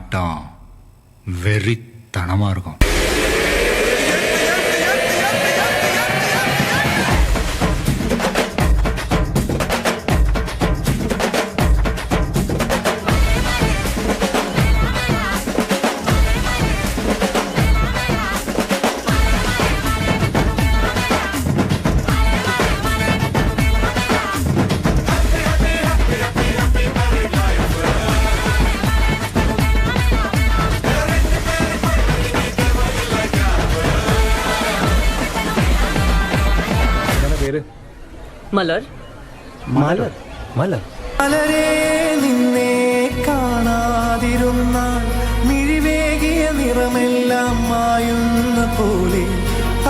ஆட்டம் வெறித்தனமா இருக்கும். മലർ മലർ മലർ മലരേ നിന്നെ കാണാതിരുന്നാൽ മിഴിവേകിയ നിറമെല്ലാം മായുന്ന പോലെ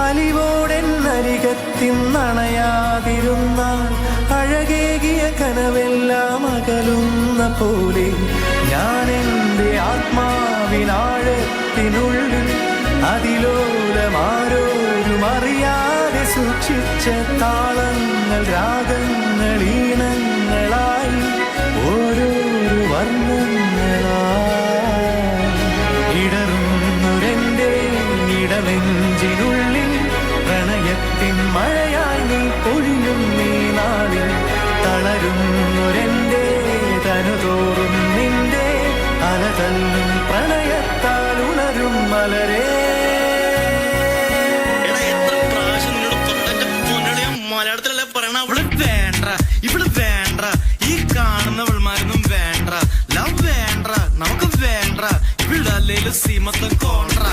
അലിവോടെന്നരികത്തിന്നണയാതിരുന്നാൽ അഴകേകിയ കനവെല്ലാം അകലുന്ന പോലെ ഞാൻ എൻ്റെ ആത്മാവിനാഴത്തിനുള്ളിൽ അതിലോലമാരോരും അറിയാതെ സൂക്ഷിച്ച താളങ്ങൾ രാഗങ്ങൾ ഈണങ്ങളായി ഓരോരോ വർണ്ണങ്ങളായി ഇടറുന്നൊരെൻ്റെ ഇടനെഞ്ചിനുള്ളിൽ പ്രണയത്തിൻ മഴയായി നീ പൊഴിയും നീ നാളിൽ തളരുന്നൊരെൻ്റെ തനുതോറും നിന്റെ അലതല്ലും പ്രണയത്താൽ ഉണരും മലരേ. മലയാളത്തിലല്ല പറയണ അവള് വേണ്ട ഇവള് വേണ്ട ഈ കാണുന്നവൾമാരൊന്നും വേണ്ട ലവ് വേണ്ട നമുക്ക് വേണ്ട ഇവിടെ അല്ലേലും സീമത്തം കോൺട്ര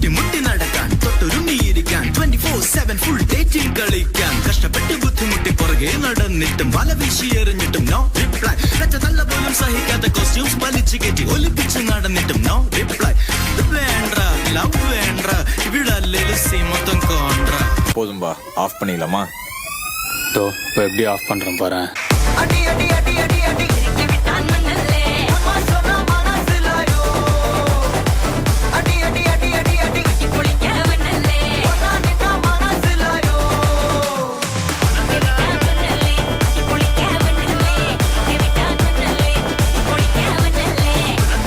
മുട്ടി നടക്കാൻ തൊട്ടൊരുങ്ങിയിരിക്കാൻ 24/7 ഫുൾ ഡേറ്റിംഗ് കളിക്കാൻ കഷ്ടപ്പെട്ട് ബുദ്ധിമുട്ടി പുറകെ നടന്നിട്ടും വല വീശി എറിഞ്ഞിട്ടും നോ റിപ്ലൈ നല്ല പോലും സഹിക്കാത്ത കോസ്റ്റ്യൂംസ് വലിച്ചു കയറ്റി ഒലിപ്പിച്ച് നടന്നിട്ടും നോ റിപ്ലൈ വേണ്ട ലവ് വേണ്ട ഇവിടെ അല്ലേലും സീമത്തം കോൺട്ര. போதும்பா ஆஃப் பண்ணிடலாமா? தோ இப்போ எப்படி ஆஃப் பண்ணுறேன் பாரு. அடி அடி அடி அடி அடி கிறுக்கி விட்டான் மண்ணல்லே அம்மா சொன்னா மனசிலாயோ அடி அடி அடி அடி அடி கட்டி குளிக்க வண்ணல்லே ஒன்னா நின்னா மனசிலாயோ மண்ணல்லே கட்டி குளிக்க வண்ணல்லே விட்டான் மண்ணல்லே குளிக்க வண்ணல்லே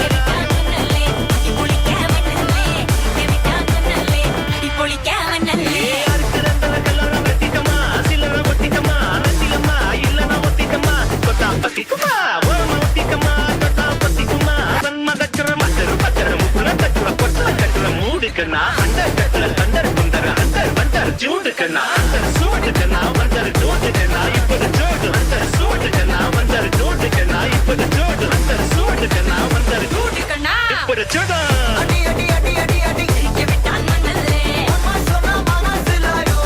விட்டான் மண்ணல்லே கட்டி குளிக்க வண்ணல்லே விட்டான் மண்ணல்லே கட்டி குளிக்க வண்ணல்லே. அடி அடி அடி அடி அடி கிறுக்கி விட்டான் மண்ணல்லே அம்மா சொன்னா மனசிலாயோ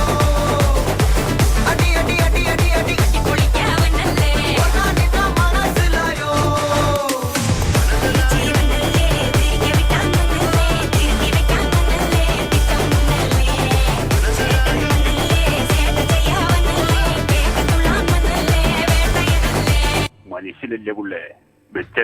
அடி அடி அடி அடி அடி கட்டி குளிக்க வண்ணல்லே ஒன்னா நின்னா மனசிலாயோ ஜீவனல்லே கிறுக்கி விட்டான் மண்ணல்லே கிறுக்கி விட்டான் மண்ணல்லே திட்டம் மண்ணல்லே சேட்ட செய்ய வண்ணல்லே வேகத்துள்ளான் மண்ணல்லே வேட்டையனல்லே മനുഷ്യനല്ലേ പുള്ളേ വെച്ച